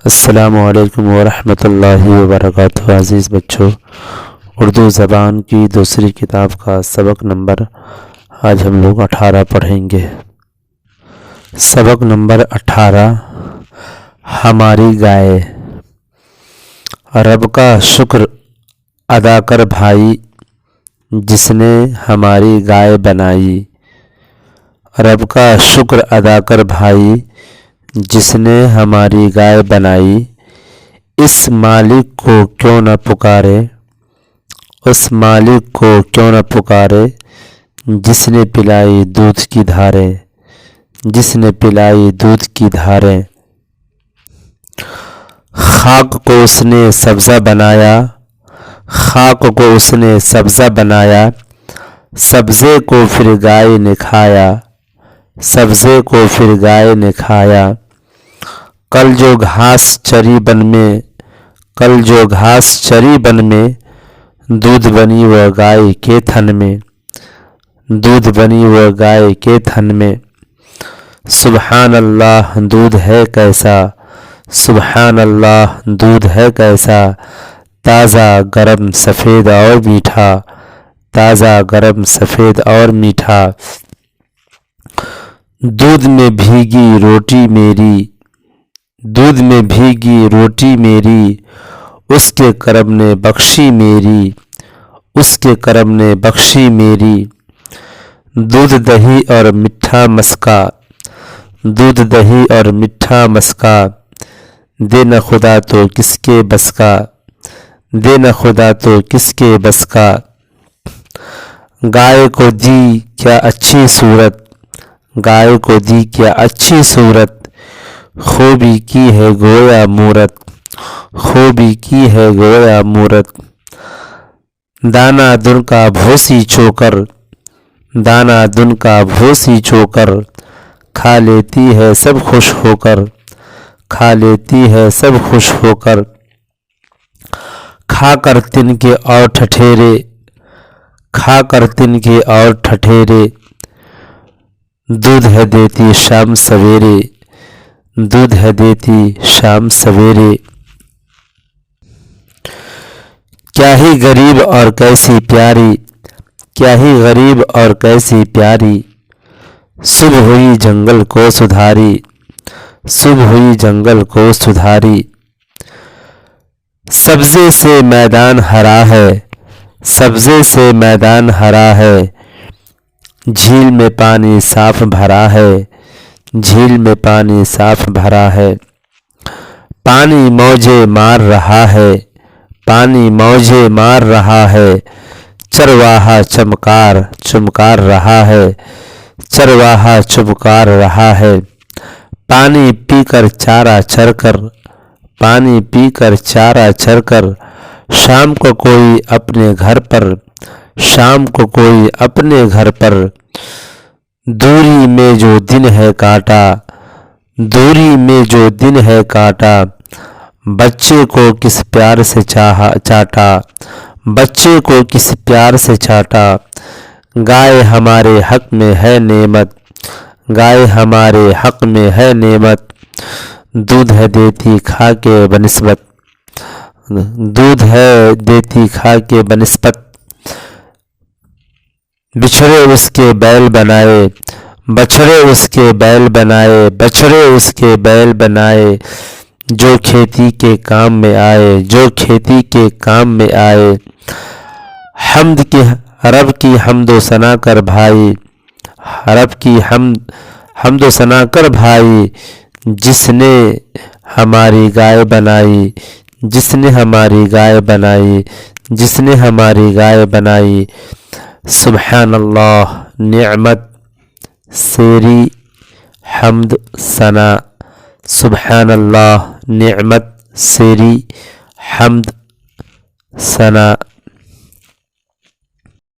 السلام علیکم ورحمۃ اللہ وبرکاتہ۔ عزیز بچوں، اردو زبان کی دوسری کتاب کا سبق نمبر آج ہم لوگ 18 پڑھیں گے۔ سبق نمبر 18، ہماری گائے۔ رب کا شکر ادا کر بھائی، جس نے ہماری گائے بنائی۔ رب کا شکر ادا کر بھائی، جس نے ہماری گائے بنائی۔ اس مالک کو کیوں نہ پکارے، اس مالک کو کیوں نہ پکارے، جس نے پلائی دودھ کی دھاریں، جس نے پلائی دودھ کی دھاریں۔ خاک کو اس نے سبزہ بنایا، خاک کو اس نے سبزہ بنایا، سبزے کو پھر گائے نے کھایا، سبزے کو پھر گائے نے کھایا۔ کل جو گھاس چری بن میں، کل جو گھاس چری بن میں، دودھ بنی وہ گائے کے تھن میں، دودھ بنی وہ گائے کے تھن میں۔ سبحان اللہ دودھ ہے کیسا، سبحان اللہ دودھ ہے کیسا، تازہ گرم سفید اور میٹھا، تازہ گرم سفید اور میٹھا۔ دودھ میں بھیگی روٹی میری، دودھ میں بھیگی روٹی میری، اس کے کرم نے بخشی میری، اس کے کرم نے بخشی میری۔ دودھ دہی اور میٹھا مسکا، دودھ دہی اور میٹھا مسکا، دے نہ خدا تو کس کے بس کا، دے نہ خدا تو کس کے بس کا۔ گائے کو دی کیا اچھی صورت، گائے کو دی کیا اچھی صورت، خوبی کی ہے گویا مورت، خوبی کی ہے گویا مورت۔ دانہ دن کا بھوسی چوکر، دانہ دن کا بھوسی چوکر، کھا لیتی ہے سب خوش ہو کر، کھا لیتی ہے سب خوش ہو کر۔ کھا کر تن کے اور ٹھٹھیرے، کھا کر تن کے اور ٹھٹھیرے، دودھ ہے دیتی شام سویرے، دودھ ہے دیتی شام سویرے۔ کیا ہی غریب اور کیسی پیاری، کیا ہی غریب اور کیسی پیاری، صبح ہوئی جنگل کو سدھاری، صبح ہوئی جنگل کو سدھاری۔ سبزے سے میدان ہرا ہے، سبزے سے میدان ہرا ہے، جھیل میں پانی صاف بھرا ہے، جھیل میں پانی صاف بھرا ہے۔ پانی موجیں مار رہا ہے، پانی موجیں مار رہا ہے، چرواہا چمکار چمکار رہا ہے، چرواہا چمکار رہا ہے۔ پانی پی کر چارہ چر کر، پانی پی کر چارہ چر کر، شام کو کوئی اپنے گھر پر، شام کو کوئی اپنے گھر پر۔ دوری میں جو دن ہے کاٹا، دوری میں جو دن ہے کاٹا، بچے کو کس پیار سے چاٹا، بچے کو کس پیار سے چاٹا۔ گائے ہمارے حق میں ہے نعمت، گائے ہمارے حق میں ہے نعمت، دودھ ہے دیتی کھا کے بنسبت، دودھ ہے دیتی کھا کے بنسبت۔ بچھڑے اس کے بیل بنائے، بچھڑے اس کے بیل بنائے، بچھڑے اس کے بیل بنائے، جو کھیتی کے کام میں آئے، جو کھیتی کے کام میں آئے۔ حمد کی رب کی حمد و ثنا کر بھائی، رب کی حمد و ثنا کر بھائی، جس نے ہماری گائے بنائی، جس نے ہماری گائے بنائی، جس نے ہماری گائے بنائی۔ سبحان اللہ نعمت سیری حمد ثنا، سبحان اللہ نعمت سیری حمد ثنا۔